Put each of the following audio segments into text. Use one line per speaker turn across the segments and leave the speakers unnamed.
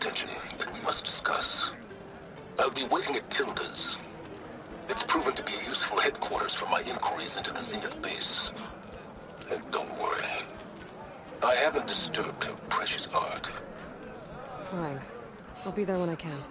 attention that we must discuss. I'll be waiting at Tilda's. It's proven to be a useful headquarters for my inquiries into the Zenith base. And don't worry, I haven't disturbed her precious art.
Fine. I'll be there when I can.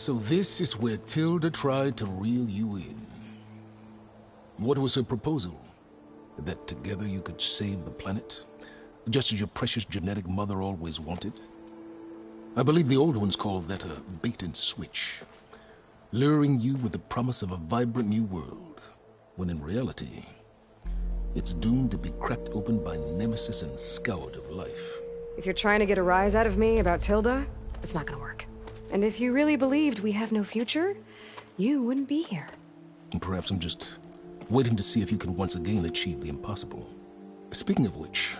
So this is where Tilda tried to reel you in. What was her proposal? That together you could save the planet? Just as your precious genetic mother always wanted? I believe the old ones call that a bait and switch. Luring you with the promise of a vibrant new world, when in reality, it's doomed to be cracked open by Nemesis and scoured of life.
If you're trying to get a rise out of me about Tilda, it's not gonna work. And if you really believed we have no future, you wouldn't be here.
And perhaps I'm just waiting to see if you can once again achieve the impossible. Speaking of which,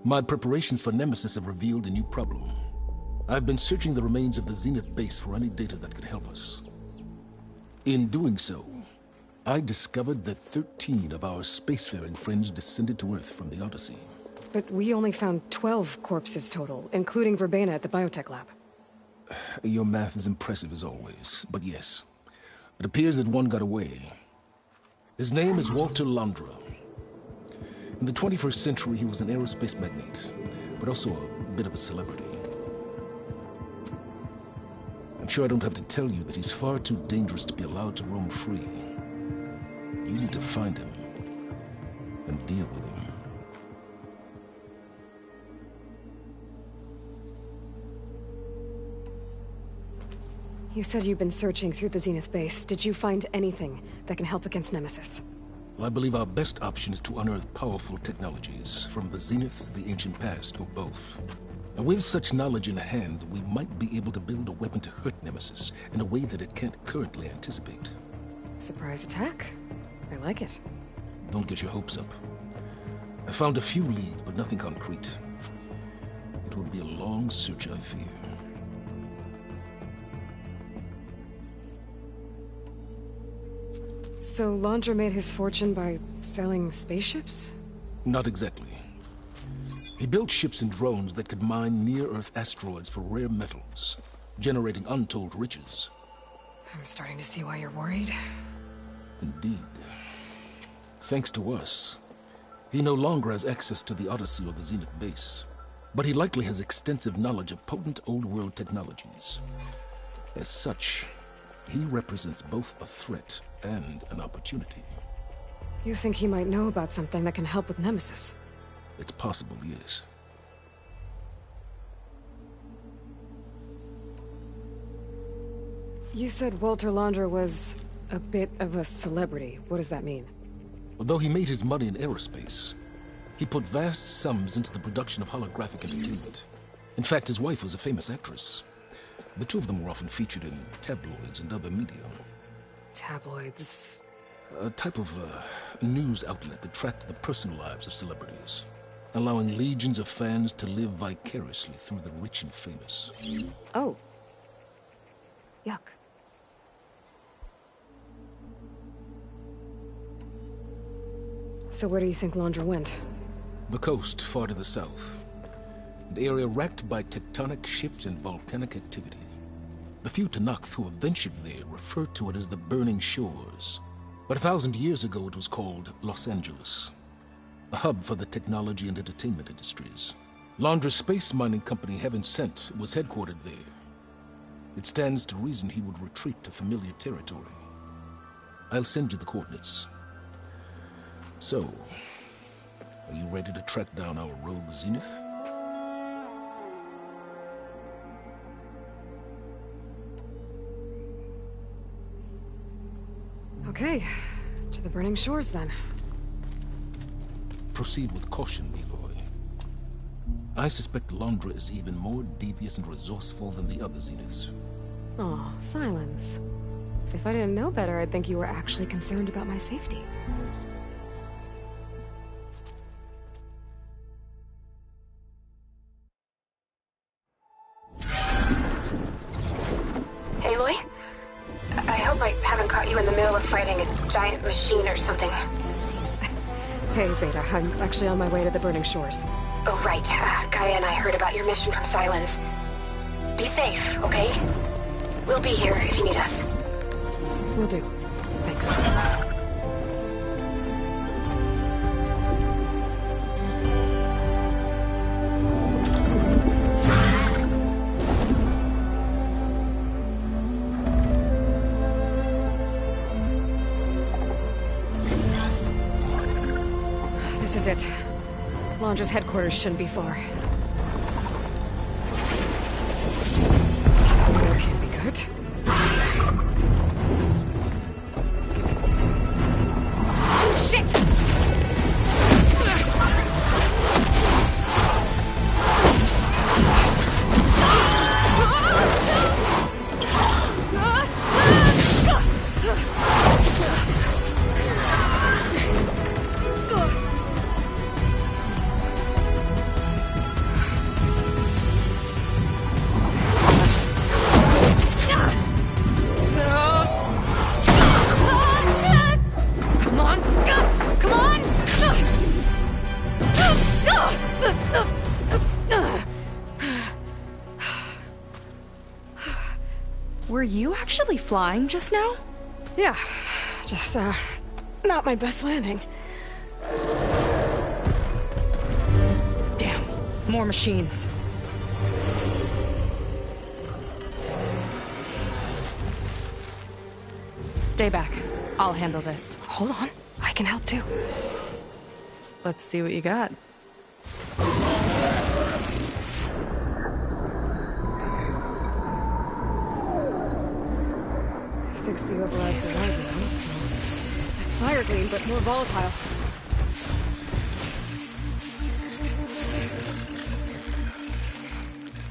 my preparations for Nemesis have revealed a new problem. I've been searching the remains of the Zenith base for any data that could help us. In doing so, I discovered that 13 of our spacefaring friends descended to Earth from the Odyssey.
But we only found 12 corpses total, including Verbena at the biotech lab.
Your math is impressive as always, but yes. It appears that one got away. His name is Walter Londra. In the 21st century, he was an aerospace magnate, but also a bit of a celebrity. I'm sure I don't have to tell you that he's far too dangerous to be allowed to roam free. You need to find him and deal with him.
You said you've been searching through the Zenith base. Did you find anything that can help against Nemesis?
Well, I believe our best option is to unearth powerful technologies, from the Zeniths, the ancient past, or both. And with such knowledge in hand, we might be able to build a weapon to hurt Nemesis in a way that it can't currently anticipate.
Surprise attack? I like it.
Don't get your hopes up. I found a few leads, but nothing concrete. It will be a long search, I fear.
So Londra made his fortune by selling spaceships?
Not exactly. He built ships and drones that could mine near-Earth asteroids for rare metals, generating untold riches.
I'm starting to see why you're worried.
Indeed. Thanks to us, he no longer has access to the Odyssey or the Zenith base, but he likely has extensive knowledge of potent old-world technologies. As such, he represents both a threat and an opportunity.
You think he might know about something that can help with Nemesis?
It's possible, yes.
You said Walter Londra was a bit of a celebrity. What does that mean?
Although he made his money in aerospace, he put vast sums into the production of holographic entertainment. In fact, his wife was a famous actress. The two of them were often featured in tabloids and other media.
Tabloids?
A type of news outlet that tracked the personal lives of celebrities, allowing legions of fans to live vicariously through the rich and famous.
Oh. Yuck. So where do you think Londra went?
The coast, far to the south. An area racked by tectonic shifts and volcanic activity. The few Tanakh who have ventured there refer to it as the Burning Shores. But 1,000 years ago it was called Los Angeles, a hub for the technology and entertainment industries. Londra's space mining company, Heaven Sent, was headquartered there. It stands to reason he would retreat to familiar territory. I'll send you the coordinates. So, are you ready to track down our rogue Zenith?
Okay, to the Burning Shores then.
Proceed with caution, Aloy. I suspect Londra is even more devious and resourceful than the other Zeniths.
Aw, Silence. If I didn't know better, I'd think you were actually concerned about my safety.
Aloy? I hope I haven't caught you in the middle of fighting a giant machine or something.
Hey, Beta, I'm actually on my way to the Burning Shores.
Oh, right. Gaia and I heard about your mission from Silence. Be safe, okay? We'll be here if you need us.
Will do. Thanks. This is it. Londra's headquarters shouldn't be far. That can't be good. Shit!
Were you actually flying just now?
Yeah, just, not my best landing.
Damn, more machines. Stay back. I'll handle this.
Hold on, I can help too.
Let's see what you got.
Fix the override for libraries. It's like fire gleam, but more volatile.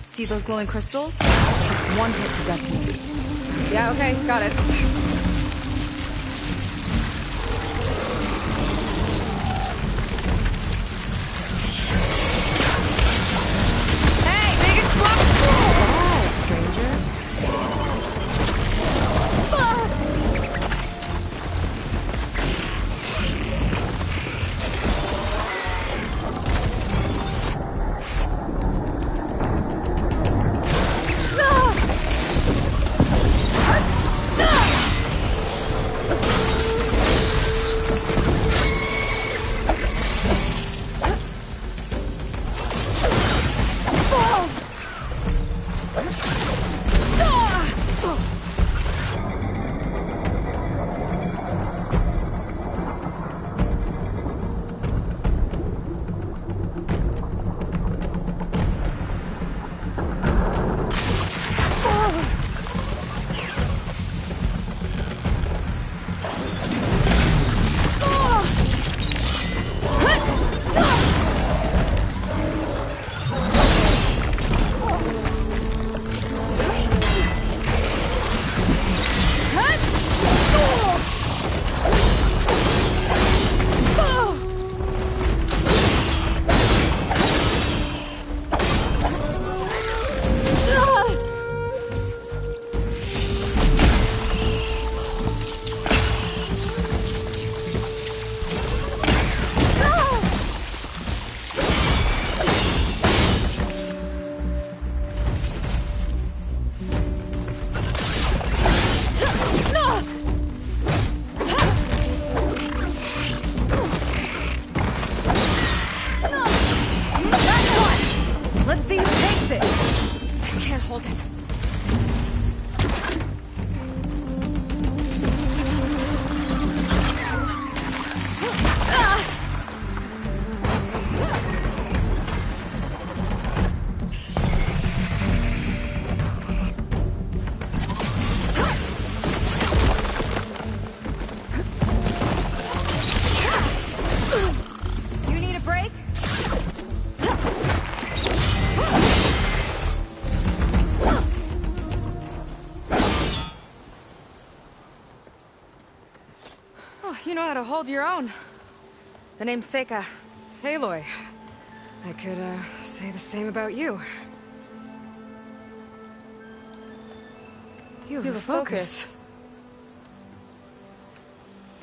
See those glowing crystals? It's one hit to detonate.
Yeah, okay, got it. Hey, big explosive! Alright, stranger.
You know how to hold your own. The name's Seika.
Aloy. I could, say the same about you. You have a focus.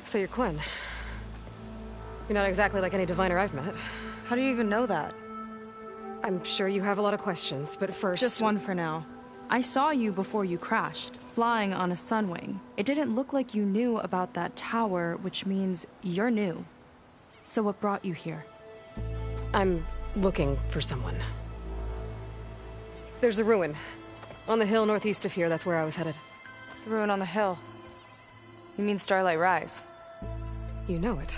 So you're Quinn. You're not exactly like any diviner I've met.
How do you even know that?
I'm sure you have a lot of questions, but first...
Just one for now. I saw you before you crashed, flying on a sunwing. It didn't look like you knew about that tower, which means you're new. So what brought you here?
I'm looking for someone. There's a ruin. On the hill northeast of here, that's where I was headed.
The ruin on the hill. You mean Starlight Rise?
You know it.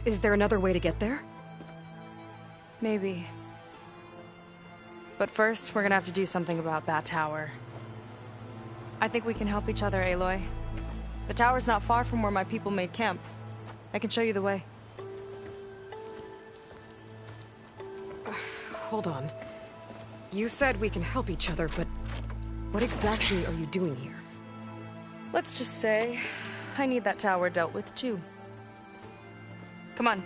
Is there another way to get there?
Maybe. But first, we're gonna have to do something about that tower. I think we can help each other, Aloy. The tower's not far from where my people made camp. I can show you the way.
Hold on. You said we can help each other, but what exactly are you doing here?
Let's just say, I need that tower dealt with too. Come on.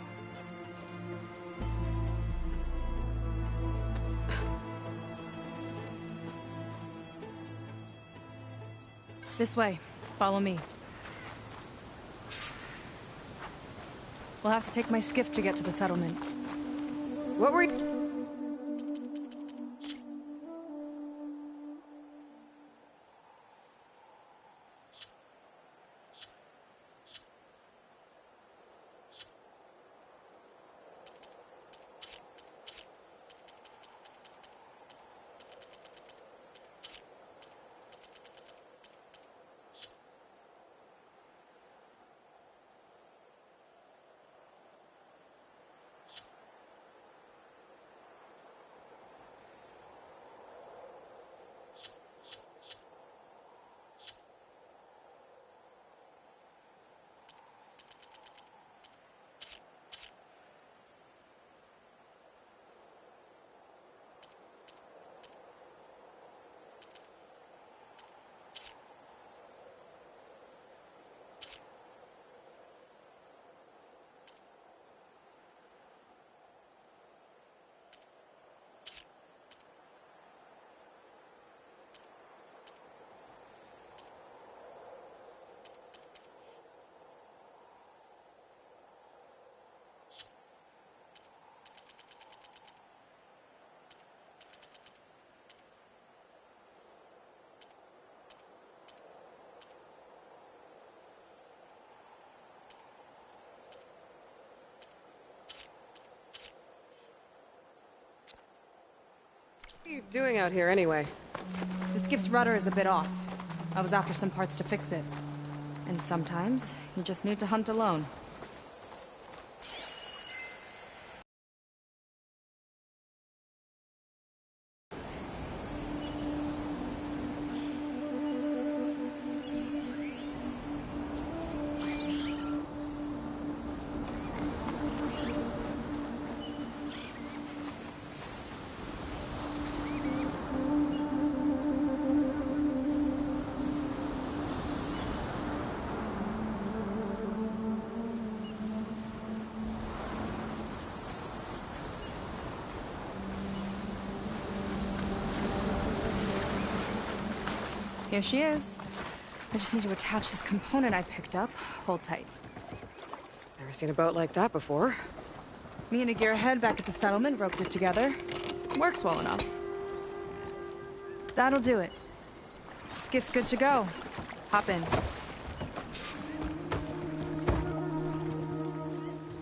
This way. Follow me. We'll have to take my skiff to get to the settlement.
What were you... What are you doing out here anyway?
The skiff's rudder is a bit off. I was after some parts to fix it. And sometimes, you just need to hunt alone. Here she is. I just need to attach this component I picked up. Hold tight.
Never seen a boat like that before.
Me and a gearhead back at the settlement roped it together. Works well enough. That'll do it. Skiff's good to go. Hop in.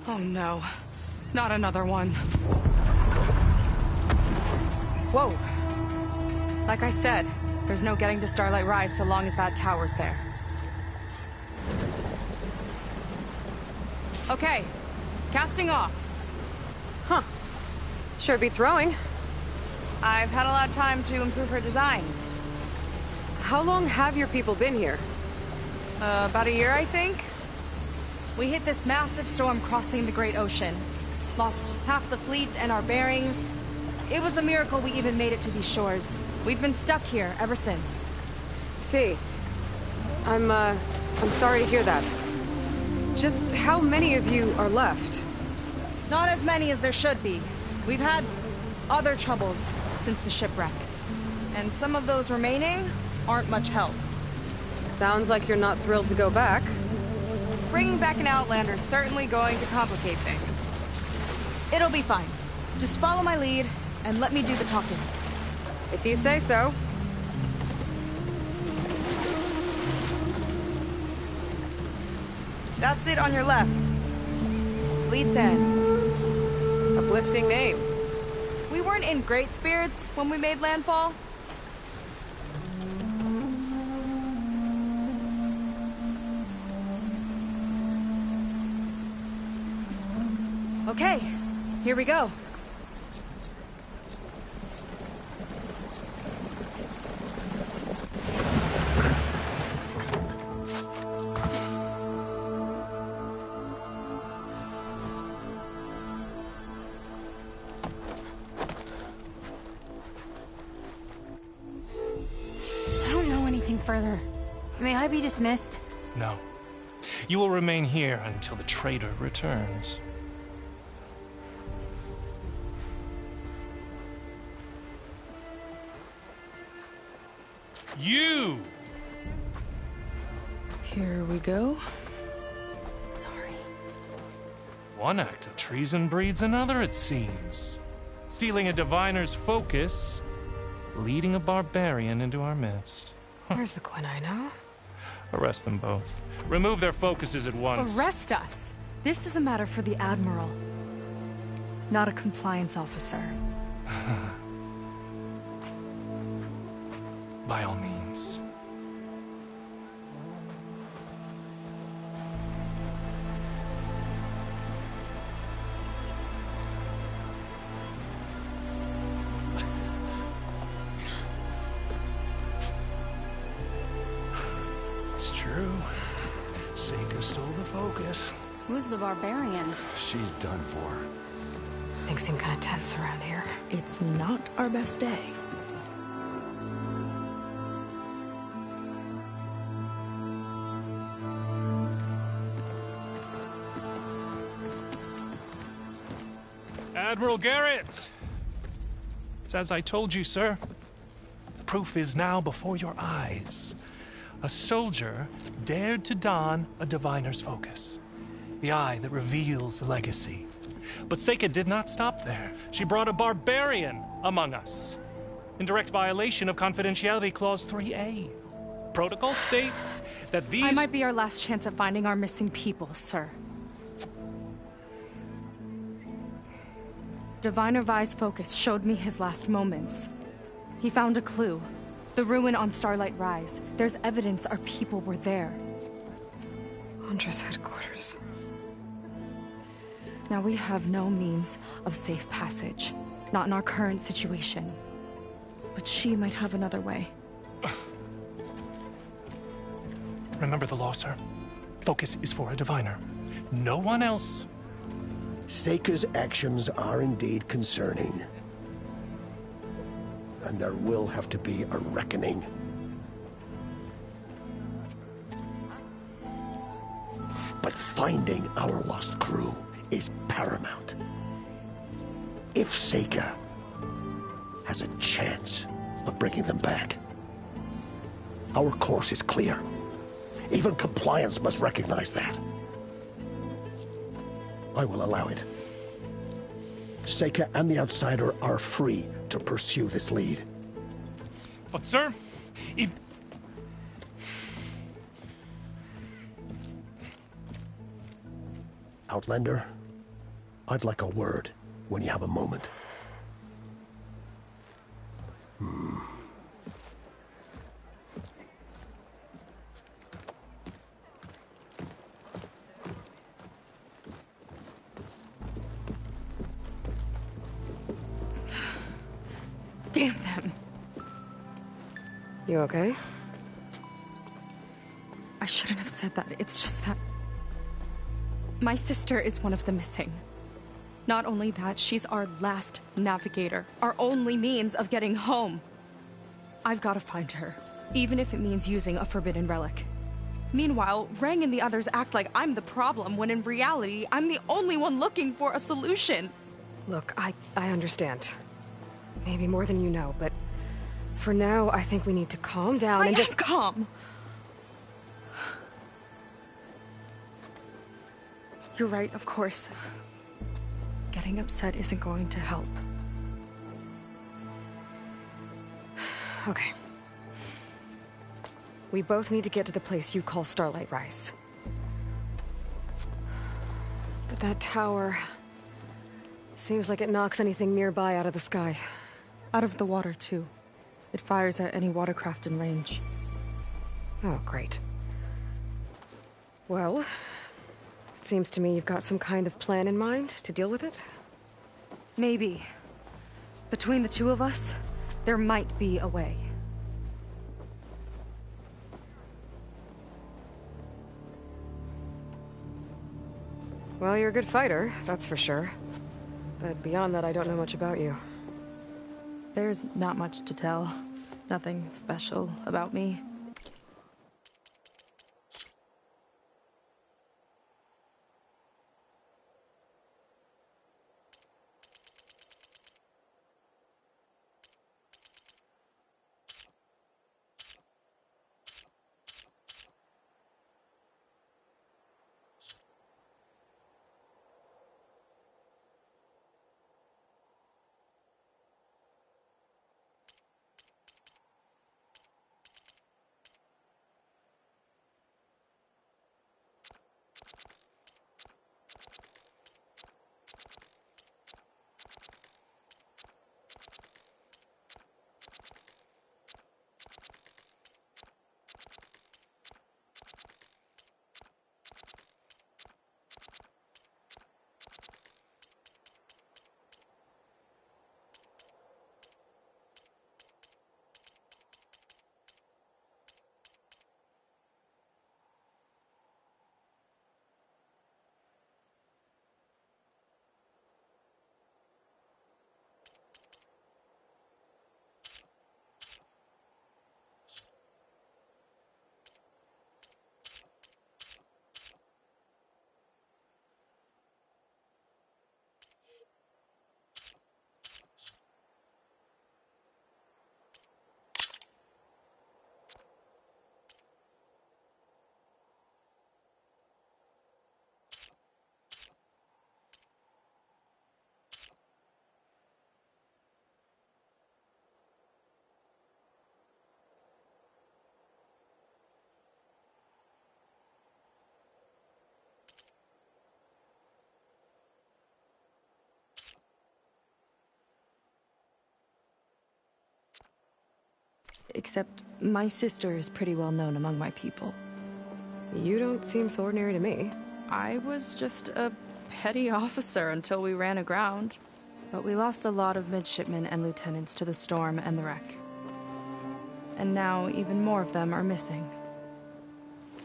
Oh no. Not another one. Whoa. Like I said, there's no getting to Starlight Rise so long as that tower's there. Okay, casting off.
Huh. Sure beats rowing.
I've had a lot of time to improve her design.
How long have your people been here?
About a year, I think. We hit this massive storm crossing the Great Ocean. Lost half the fleet and our bearings. It was a miracle we even made it to these shores. We've been stuck here ever since.
See. I'm sorry to hear that. Just how many of you are left?
Not as many as there should be. We've had other troubles since the shipwreck. And some of those remaining aren't much help.
Sounds like you're not thrilled to go back.
Bringing back an Outlander's certainly going to complicate things. It'll be fine. Just follow my lead and let me do the talking.
If you say so.
That's it on your left. Leads in.
Uplifting name.
We weren't in great spirits when we made landfall. Okay, here we go.
May I be dismissed?
No. You will remain here until the traitor returns. You!
Here we go. Sorry.
One act of treason breeds another, it seems. Stealing a diviner's focus, leading a barbarian into our midst.
Where's the Quinino?
Arrest them both. Remove their focuses at once.
Arrest us! This is a matter for the Admiral, not a compliance officer.
By all means. It's true. Seika stole the focus.
Who's the barbarian?
She's done for.
Things seem kind of tense around here.
It's not our best day.
Admiral Garrett! It's as I told you, sir. Proof is now before your eyes. A soldier dared to don a diviner's focus. The eye that reveals the legacy. But Seika did not stop there. She brought a barbarian among us. In direct violation of Confidentiality Clause 3A. Protocol states that these...
I might be our last chance at finding our missing people, sir. Diviner Vi's focus showed me his last moments. He found a clue. The ruin on Starlight Rise. There's evidence our people were there.
Huntress headquarters.
Now we have no means of safe passage. Not in our current situation. But she might have another way.
Remember the law, sir. Focus is for a diviner. No one else.
Seika's actions are indeed concerning. And there will have to be a reckoning. But finding our lost crew is paramount. If Seika has a chance of bringing them back, our course is clear. Even compliance must recognize that. I will allow it. Seika and the Outsider are free to pursue this lead.
But, sir, if...
Outlander, I'd like a word when you have a moment.
Damn them.
You okay?
I shouldn't have said that. It's just that... my sister is one of the missing. Not only that, she's our last navigator. Our only means of getting home. I've got to find her. Even if it means using a forbidden relic. Meanwhile, Rang and the others act like I'm the problem, when in reality, I'm the only one looking for a solution.
Look, I understand. Maybe more than you know, but for now, I think we need to calm down and just...
calm. You're right, of course. Getting upset isn't going to help.
Okay. We both need to get to the place you call Starlight Rise. But that tower... seems like it knocks anything nearby out of the sky.
Out of the water, too. It fires at any watercraft in range.
Oh, great. Well, it seems to me you've got some kind of plan in mind to deal with it.
Maybe. Between the two of us, there might be a way.
Well, you're a good fighter, that's for sure. But beyond that, I don't know much about you.
There's not much to tell. Nothing special about me. Except my sister is pretty well known among my people.
You don't seem so ordinary to me.
I was just a petty officer until we ran aground. But we lost a lot of midshipmen and lieutenants to the storm and the wreck. And now even more of them are missing.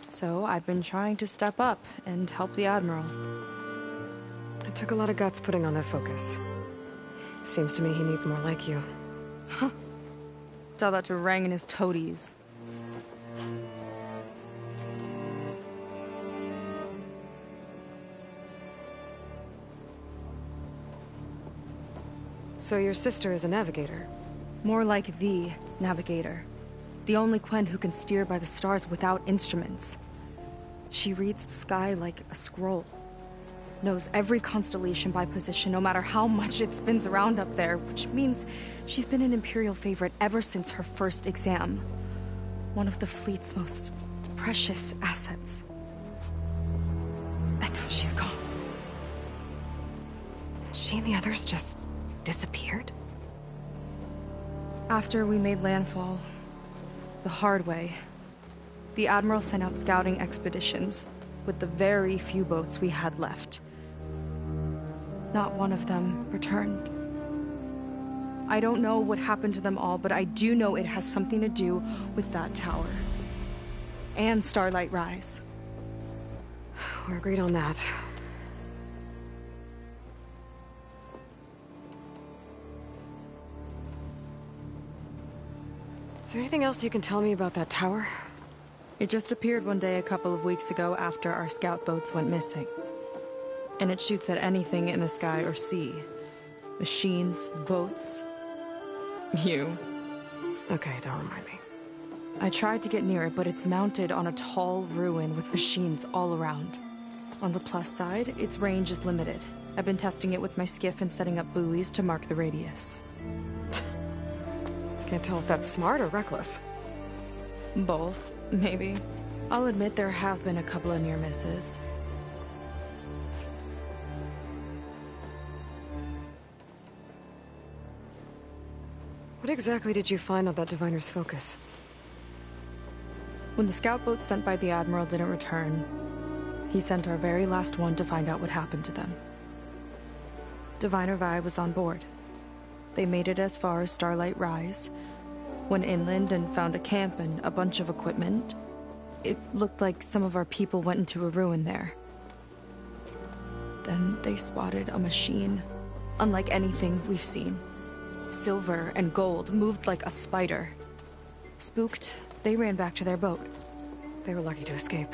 So I've been trying to step up and help the Admiral.
It took a lot of guts putting on that focus. Seems to me he needs more like you.
Huh. Tell that to Rang and his toadies.
So your sister is a navigator?
More like the navigator. The only Quen who can steer by the stars without instruments. She reads the sky like a scroll. Knows every constellation by position, no matter how much it spins around up there, which means she's been an Imperial favorite ever since her first exam. One of the fleet's most precious assets. And now she's gone.
She and the others just disappeared?
After we made landfall, the hard way, the Admiral sent out scouting expeditions with the very few boats we had left. Not one of them returned. I don't know what happened to them all, but I do know it has something to do with that tower. And Starlight Rise.
We're agreed on that. Is there anything else you can tell me about that tower?
It just appeared one day a couple of weeks ago after our scout boats went missing. And it shoots at anything in the sky or sea. Machines, boats, you.
Okay, don't remind me.
I tried to get near it, but it's mounted on a tall ruin with machines all around. On the plus side, its range is limited. I've been testing it with my skiff and setting up buoys to mark the radius.
Can't tell if that's smart or reckless.
Both, maybe. I'll admit there have been a couple of near misses.
What exactly did you find on that diviner's focus?
When the scout boat sent by the Admiral didn't return, he sent our very last one to find out what happened to them. Diviner Vi was on board. They made it as far as Starlight Rise, went inland and found a camp and a bunch of equipment. It looked like some of our people went into a ruin there. Then they spotted a machine, unlike anything we've seen. Silver and gold, moved like a spider. Spooked, they ran back to their boat.
They were lucky to escape.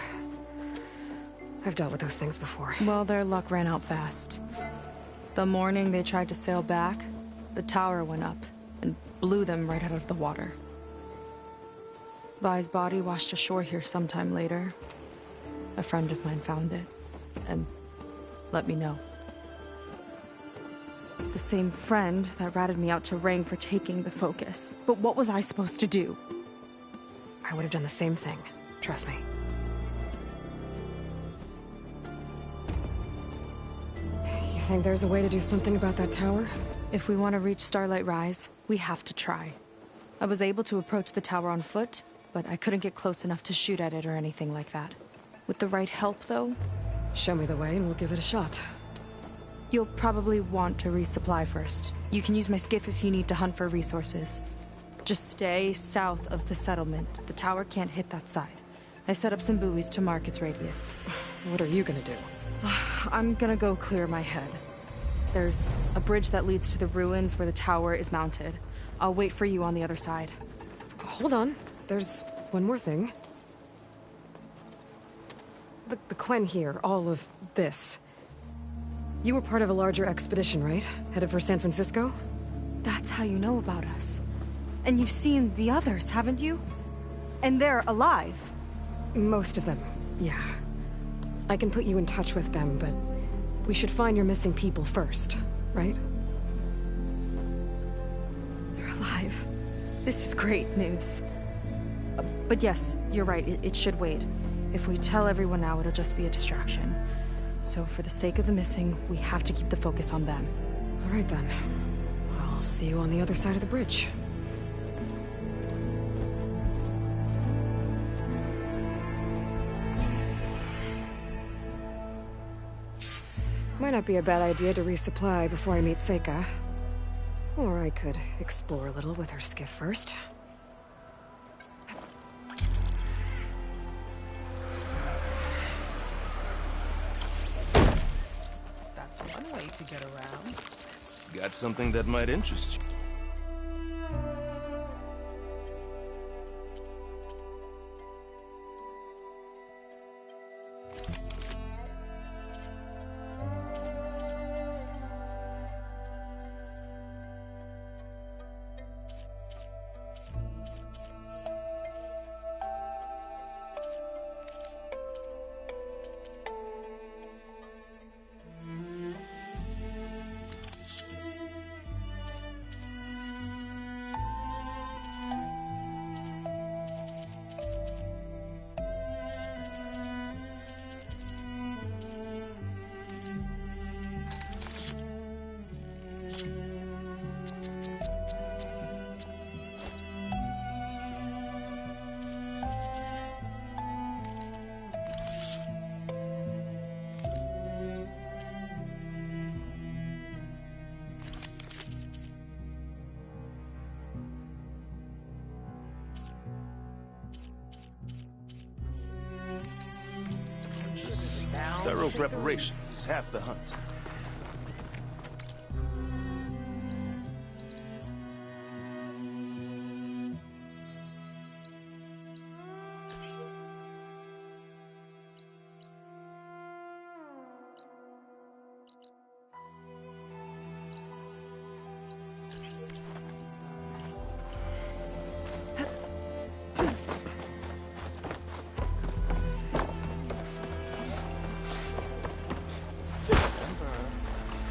I've dealt with those things before.
Well, their luck ran out fast. The morning they tried to sail back, the tower went up and blew them right out of the water. Vi's body washed ashore here sometime later. A friend of mine found it and let me know. The same friend that ratted me out to Rang for taking the focus. But what was I supposed to do?
I would have done the same thing. Trust me. think there's a way to do something about that tower?
If we want to reach Starlight Rise, we have to try. I was able to approach the tower on foot, but I couldn't get close enough to shoot at it or anything like that. With the right help, though...
Show me the way and we'll give it a shot.
You'll probably want to resupply first. You can use my skiff if you need to hunt for resources. Just stay south of the settlement. The tower can't hit that side. I set up some buoys to mark its radius.
What are you gonna do?
I'm gonna go clear my head. There's a bridge that leads to the ruins where the tower is mounted. I'll wait for you on the other side.
Hold on. There's one more thing. The Quen here, all of this. You were part of a larger expedition, right? Headed for San Francisco?
That's how you know about us. And you've seen the others, haven't you? And they're alive.
Most of them, yeah. I can put you in touch with them, but we should find your missing people first, right?
They're alive. This is great news. But yes, you're right, it should wait. If we tell everyone now, it'll just be a distraction. So for the sake of the missing, we have to keep the focus on them.
All right then. I'll see you on the other side of the bridge. Might not be a bad idea to resupply before I meet Seika. Or I could explore a little with her skiff first.
That's one way to get around.
Got something that might interest you. Thorough preparation is half the hunt.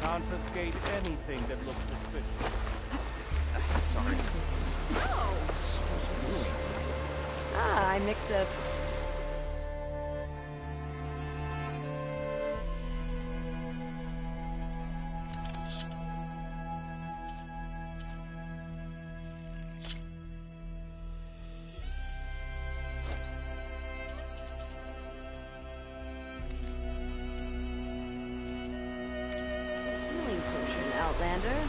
Confiscate anything that looks suspicious.
Sorry.
I mix up. Healing potion, Outlander.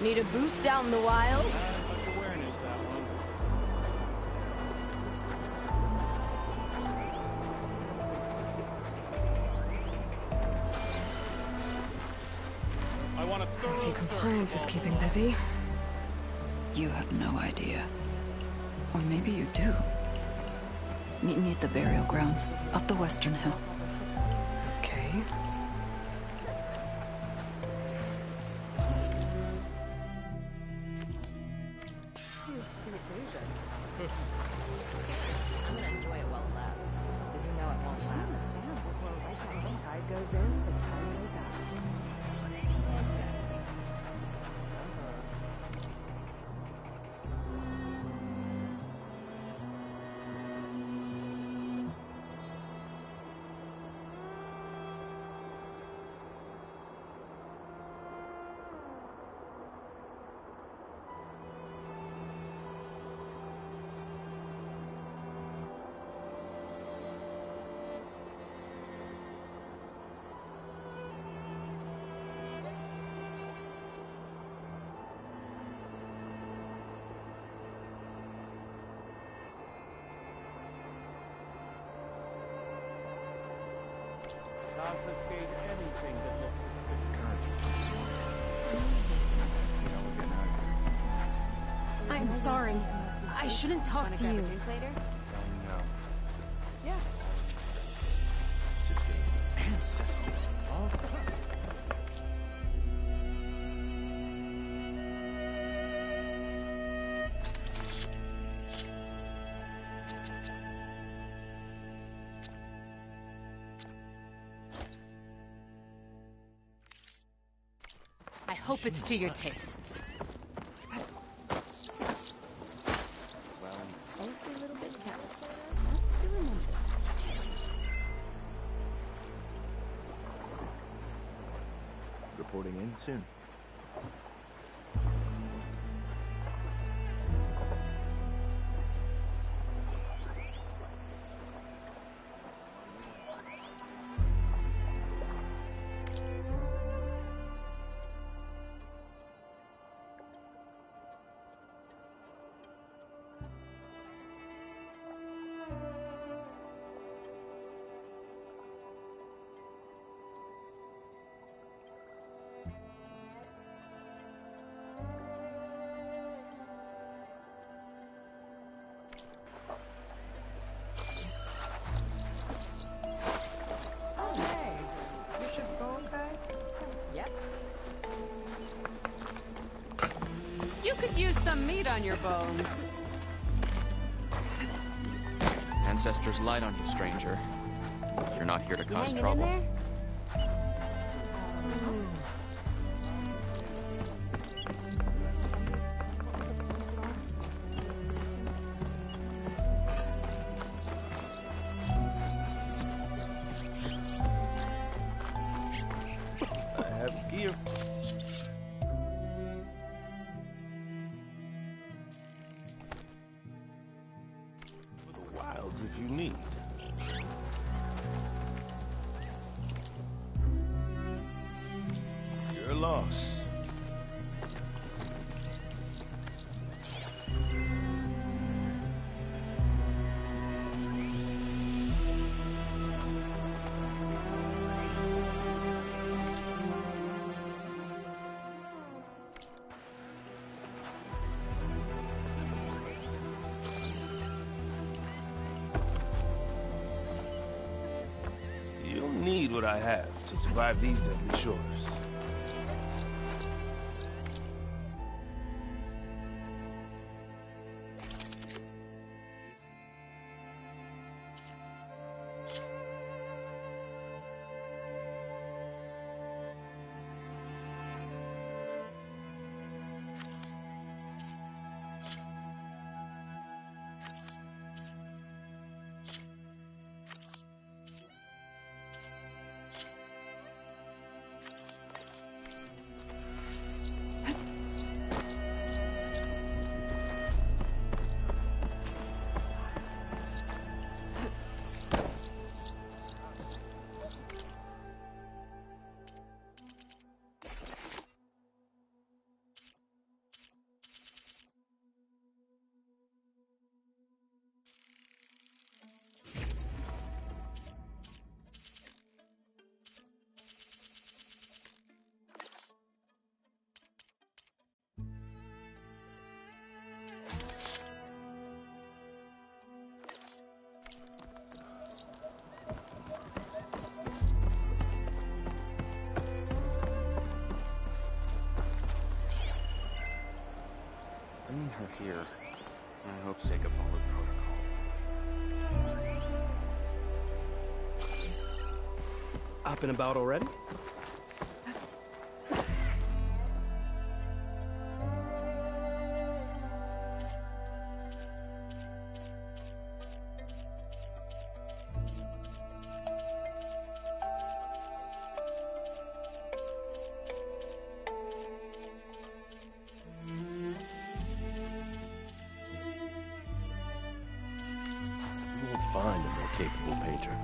Need a boost out in the wild?
Much awareness, that one. I want a
I
thorough
see
search
compliance
of
is
all
keeping
the
busy.
You have no idea. Or maybe you do. Meet me at the burial grounds, up the western hill.
Okay.
I'm gonna enjoy it while it lasts. Because you know it won't last. The tide goes in, the tide goes out. Exactly.
Confiscate anything that looks suspicious.
I'm sorry. I shouldn't talk to you.
Yeah.
Ancestor.
I hope it's to your tastes.
Reporting in soon.
Yep. You could use some meat on your bones.
Ancestors light on you, stranger. You're not here to cause
Hanging in
trouble.
there?
I have gear. The wilds if you need. Your loss. You'll need what I have to survive these deadly shores.
here. I hope Seika followed protocol.
Up and about already?
Find a more capable painter.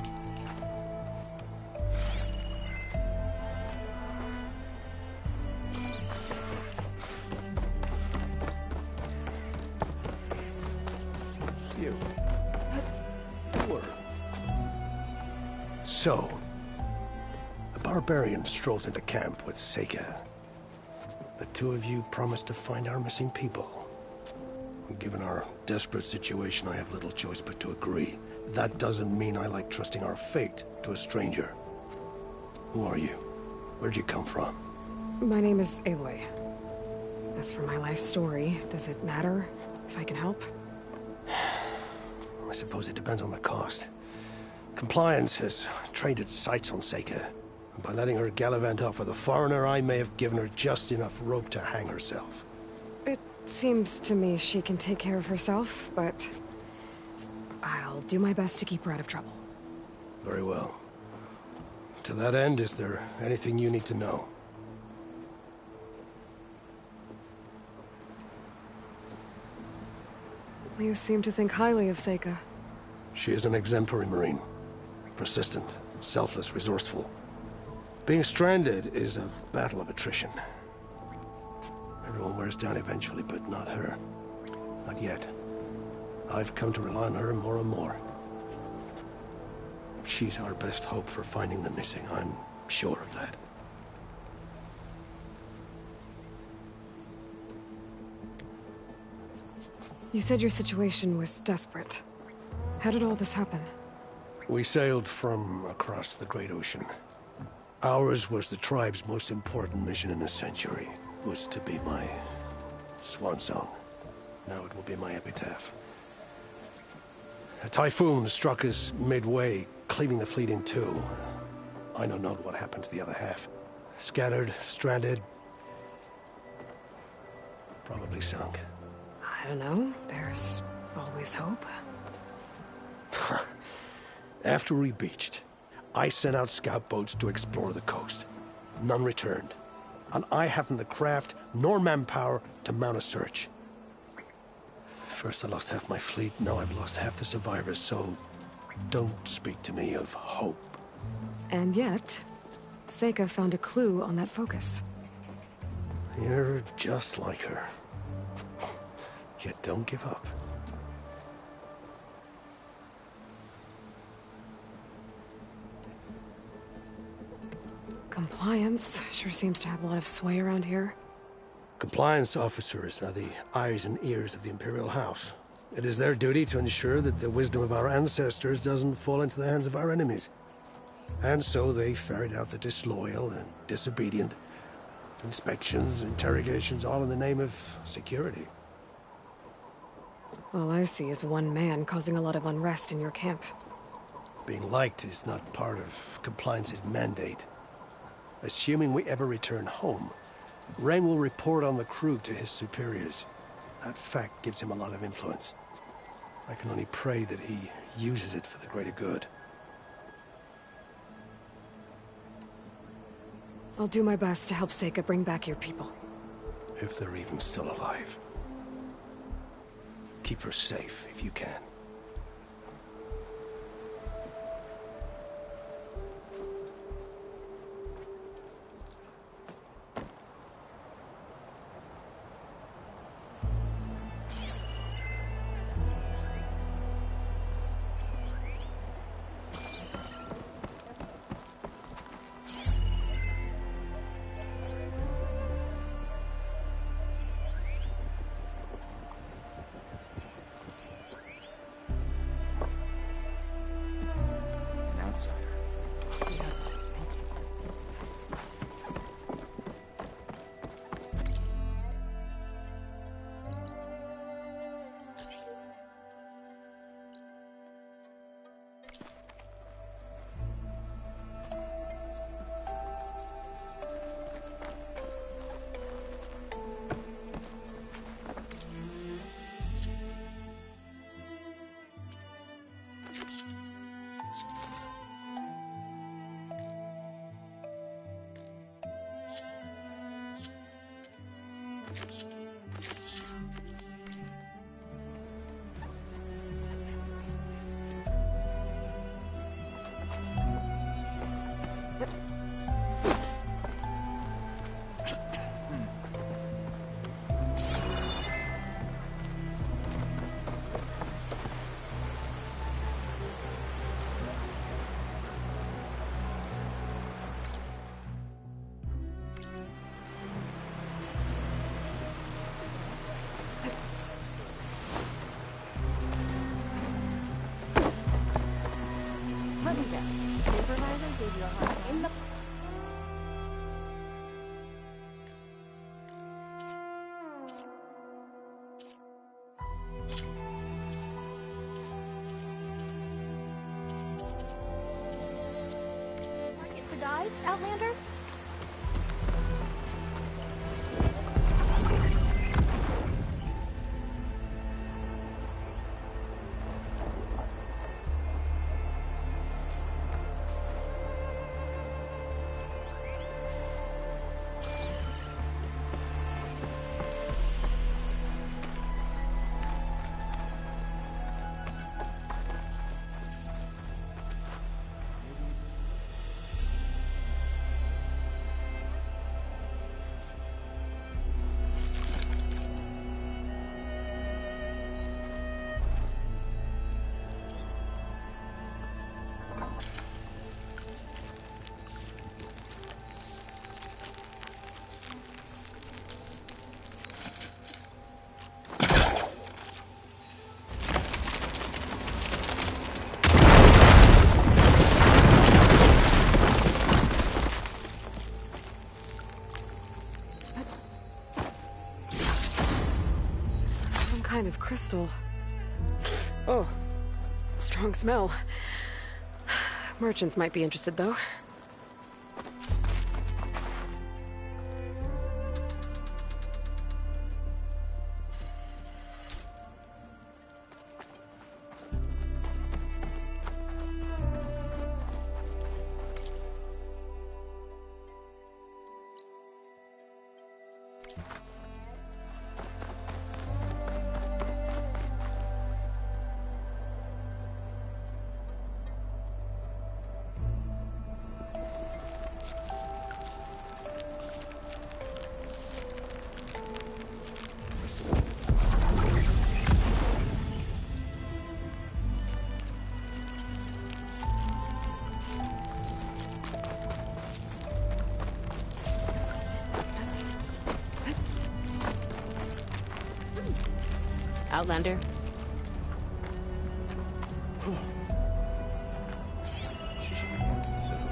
You. Word.
So, a barbarian strolls into camp with Seika. The two of you promised to find our missing people. Given our desperate situation, I have little choice but to agree. That doesn't mean I like trusting our fate to a stranger. Who are you? Where'd you come from?
My name is Aloy. As for my life story, does it matter if I can help?
I suppose it depends on the cost. Compliance has trained its sights on Seika. And by letting her gallivant off with a foreigner, I may have given her just enough rope to hang herself.
It seems to me she can take care of herself, but I'll do my best to keep her out of trouble.
Very well. To that end, is there anything you need to know?
You seem to think highly of Seika.
She is an exemplary Marine. Persistent, selfless, resourceful. Being stranded is a battle of attrition. Everyone wears down eventually, but not her. Not yet. I've come to rely on her more and more. She's our best hope for finding the missing, I'm sure of that.
You said your situation was desperate. How did all this happen?
We sailed from across the Great Ocean. Ours was the tribe's most important mission in a century. It was to be my swan song. Now it will be my epitaph. A typhoon struck us midway, cleaving the fleet in two. I know not what happened to the other half. Scattered, stranded, probably sunk.
I don't know. There's always hope.
After we beached, I sent out scout boats to explore the coast. None returned. And I haven't the craft nor manpower to mount a search. First I lost half my fleet, now I've lost half the survivors, so don't speak to me of hope.
And yet, Seika found a clue on that focus.
You're just like her. Yet don't give up.
Compliance sure seems to have a lot of sway around here.
Compliance officers are the eyes and ears of the Imperial House. It is their duty to ensure that the wisdom of our ancestors doesn't fall into the hands of our enemies. And so they ferret out the disloyal and disobedient. Inspections, interrogations, all in the name of security.
All I see is one man causing a lot of unrest in your camp.
Being liked is not part of Compliance's mandate. Assuming we ever return home, Reng will report on the crew to his superiors. That fact gives him a lot of influence. I can only pray that he uses it for the greater good.
I'll do my best to help Seika bring back your people.
If they're even still alive. Keep her safe if you can.
Let me guess. Supervisor gave you a hard time? Target for dice, Outlander?
Kind of crystal. Oh, strong smell. Merchants might be interested, though. Outlander.
She should be more considerate.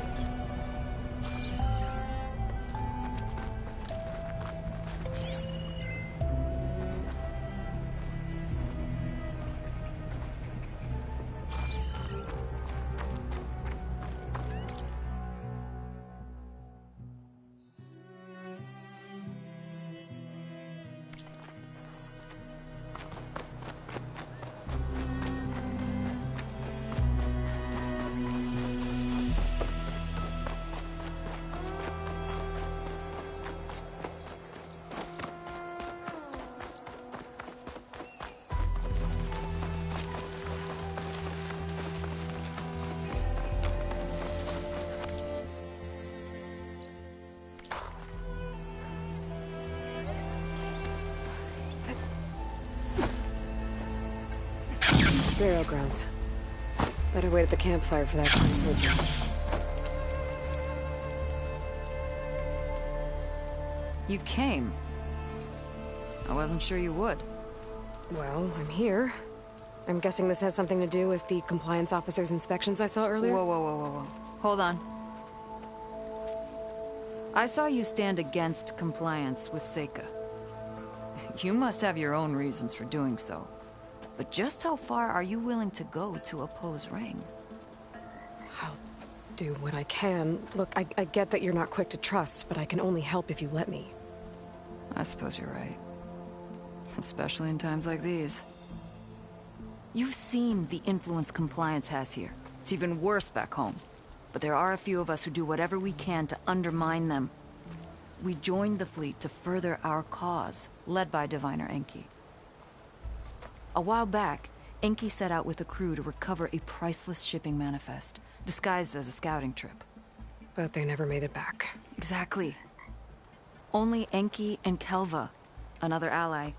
Burial grounds. Better wait at the campfire for that kind of soldier.
You came. I wasn't sure you would.
Well, I'm here. I'm guessing this has something to do with the compliance officer's inspections I saw earlier?
Whoa, whoa, whoa, whoa, whoa. Hold on. I saw you stand against compliance with Seika. You must have your own reasons for doing so. But just how far are you willing to go to oppose Ring?
I'll do what I can. Look, I get that you're not quick to trust, but I can only help if you let me.
I suppose you're right. Especially in times like these. You've seen the influence compliance has here. It's even worse back home. But there are a few of us who do whatever we can to undermine them. we joined the fleet to further our cause, led by Diviner Enki. A while back, Enki set out with a crew to recover a priceless shipping manifest, disguised as a scouting trip.
But they never made it back.
Exactly. Only Enki and Kelva, another ally,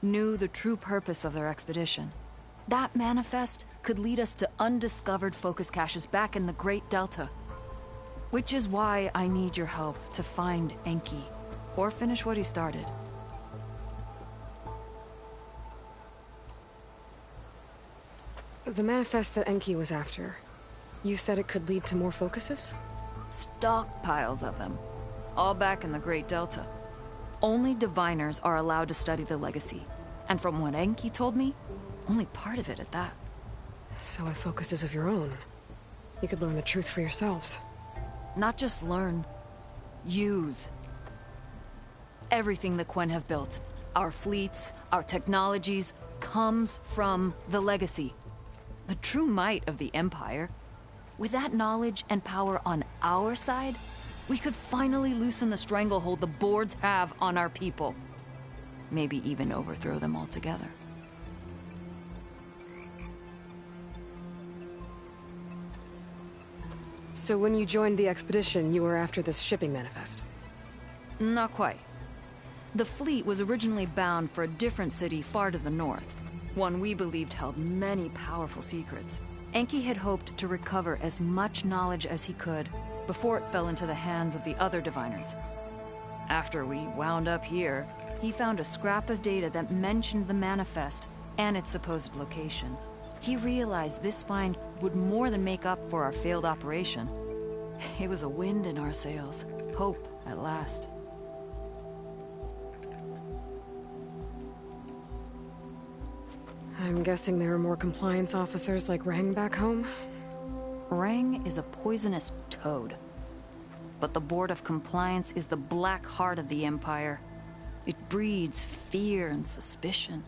knew the true purpose of their expedition. That manifest could lead us to undiscovered focus caches back in the Great Delta. Which is why I need your help to find Enki, or finish what he started.
The manifest that Enki was after, you said it could lead to more focuses?
Stockpiles of them, all back in the Great Delta. Only diviners are allowed to study the legacy, and from what Enki told me, only part of it at that.
So with focuses of your own, you could learn the truth for yourselves.
Not just learn, use. Everything the Quen have built, our fleets, our technologies, comes from the legacy. The true might of the Empire. With that knowledge and power on our side, we could finally loosen the stranglehold the boards have on our people. Maybe even overthrow them altogether.
So when you joined the expedition, you were after this shipping manifest?
Not quite. The fleet was originally bound for a different city far to the north, one we believed held many powerful secrets. Enki had hoped to recover as much knowledge as he could before it fell into the hands of the other diviners. After we wound up here, he found a scrap of data that mentioned the manifest and its supposed location. He realized this find would more than make up for our failed operation. It was a wind in our sails. Hope, at last.
I'm guessing there are more compliance officers like Rang back home?
Rang is a poisonous toad. But the Board of Compliance is the black heart of the Empire. It breeds fear and suspicion.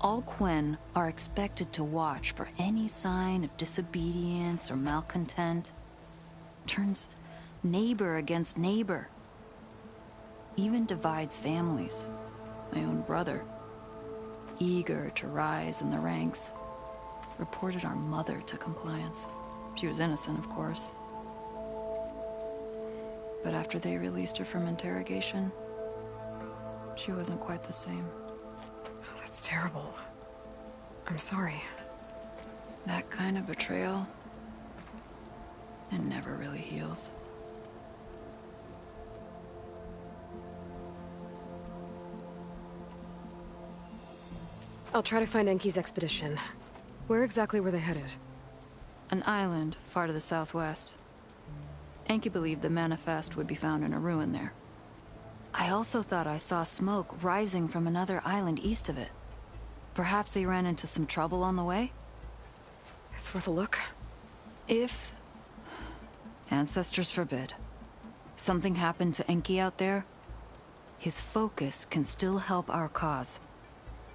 All Quen are expected to watch for any sign of disobedience or malcontent. Turns neighbor against neighbor. Even divides families. My own brother, eager to rise in the ranks, reported our mother to Compliance. She was innocent, of course. But after they released her from interrogation, she wasn't quite the same.
That's terrible. I'm sorry.
That kind of betrayal, it never really heals.
I'll try to find Enki's expedition. Where exactly were they headed?
An island far to the southwest. Enki believed the manifest would be found in a ruin there. I also thought I saw smoke rising from another island east of it. Perhaps they ran into some trouble on the way?
It's worth a look.
If, ancestors forbid, something happened to Enki out there, his focus can still help our cause.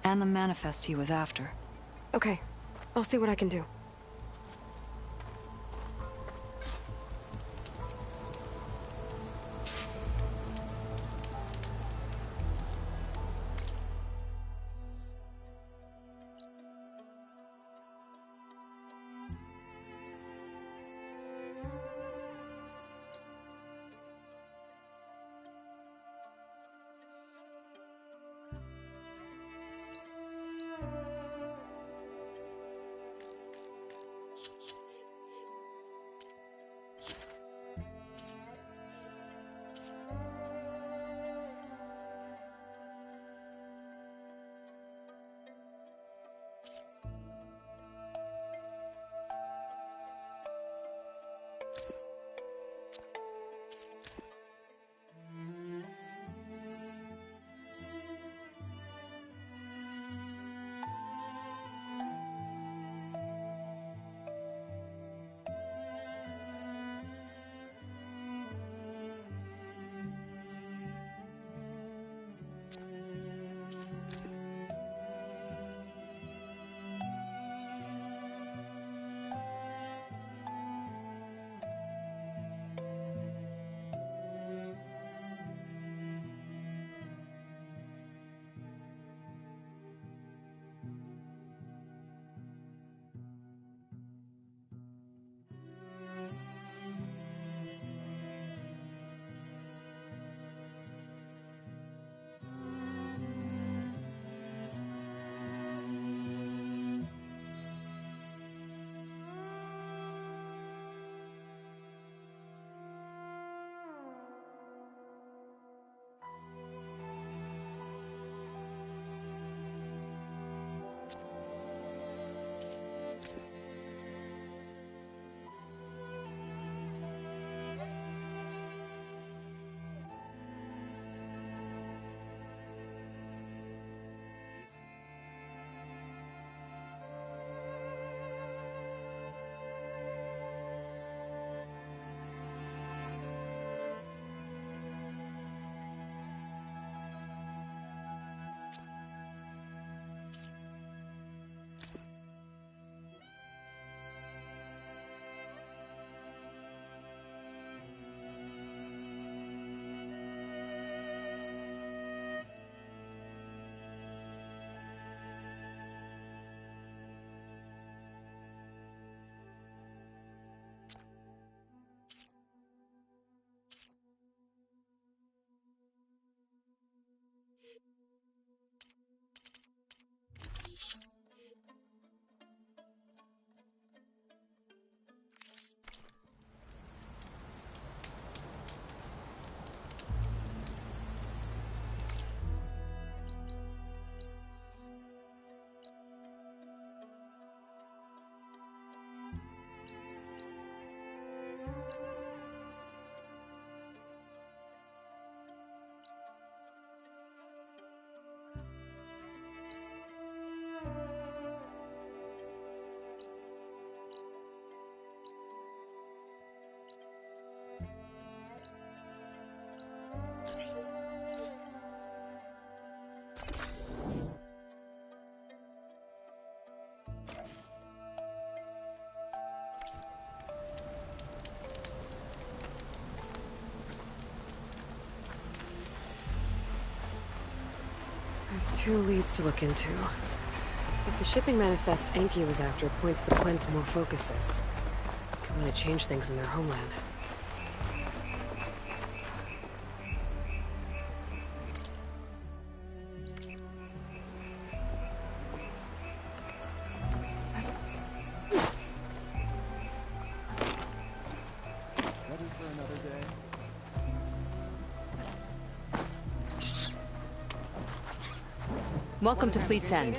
And the manifest he was after.
Okay, I'll see what I can do. There's 2 leads to look into. If the shipping manifest Enki was after points the Quen to more focuses, it could really change things in their homeland.
Ready for another day?
Welcome to Fleet's End.